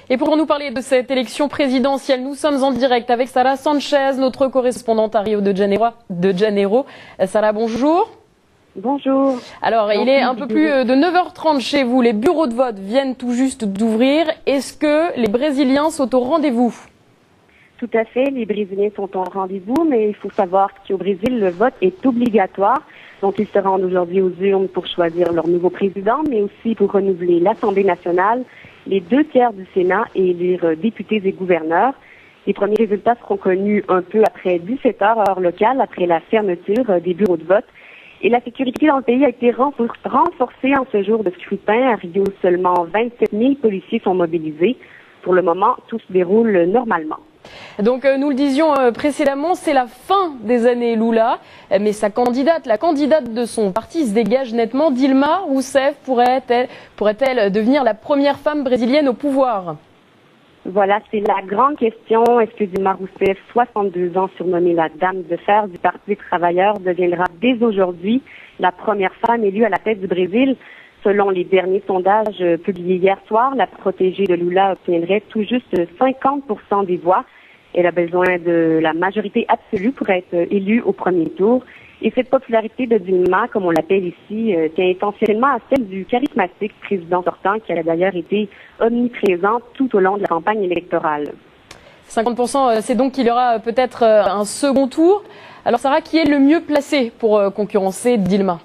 Et pour nous parler de cette élection présidentielle, nous sommes en direct avec Sara Sanchez, notre correspondante à Rio de Janeiro. Sara, bonjour. Bonjour. Alors, il est un peu plus de 9h30 chez vous. Les bureaux de vote viennent tout juste d'ouvrir. Est-ce que les Brésiliens sont au rendez-vous? Tout à fait, les Brésiliens sont au rendez-vous, mais il faut savoir qu'au Brésil, le vote est obligatoire. Donc, ils se rendent aujourd'hui aux urnes pour choisir leur nouveau président, mais aussi pour renouveler l'Assemblée nationale, les 2/3 du Sénat et élire députés et gouverneurs. Les premiers résultats seront connus un peu après 17h heure locale, après la fermeture des bureaux de vote. Et la sécurité dans le pays a été renforcée en ce jour de scrutin. À Rio, seulement 27 000 policiers sont mobilisés. Pour le moment, tout se déroule normalement. Donc nous le disions précédemment, c'est la fin des années Lula, mais la candidate de son parti se dégage nettement. Dilma Rousseff pourrait-elle devenir la première femme brésilienne au pouvoir? Voilà, c'est la grande question. Est-ce que Dilma Rousseff, 62 ans, surnommée la Dame de fer du Parti des travailleurs, deviendra dès aujourd'hui la première femme élue à la tête du Brésil? Selon les derniers sondages publiés hier soir, la protégée de Lula obtiendrait tout juste 50% des voix. Elle a besoin de la majorité absolue pour être élue au premier tour. Et cette popularité de Dilma, comme on l'appelle ici, tient essentiellement à celle du charismatique président sortant qui a d'ailleurs été omniprésent tout au long de la campagne électorale. 50%, c'est donc qu'il y aura peut-être un second tour. Alors Sarah, qui est le mieux placé pour concurrencer Dilma?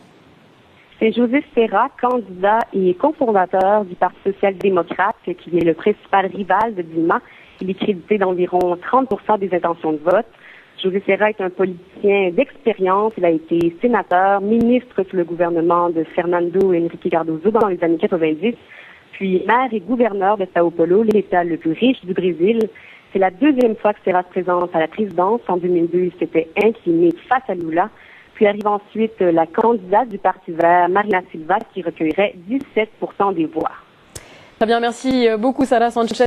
C'est José Serra, candidat et cofondateur du Parti social-démocrate, qui est le principal rival de Dilma. Il est crédité d'environ 30% des intentions de vote. José Serra est un politicien d'expérience. Il a été sénateur, ministre sous le gouvernement de Fernando Henrique Cardoso dans les années 90, puis maire et gouverneur de Sao Paulo, l'État le plus riche du Brésil. C'est la deuxième fois que Serra se présente à la présidence. En 2002, il s'était incliné face à Lula. Puis arrive ensuite la candidate du Parti vert, Marina Silva, qui recueillerait 17% des voix. Très bien, merci beaucoup Sara Sanchez.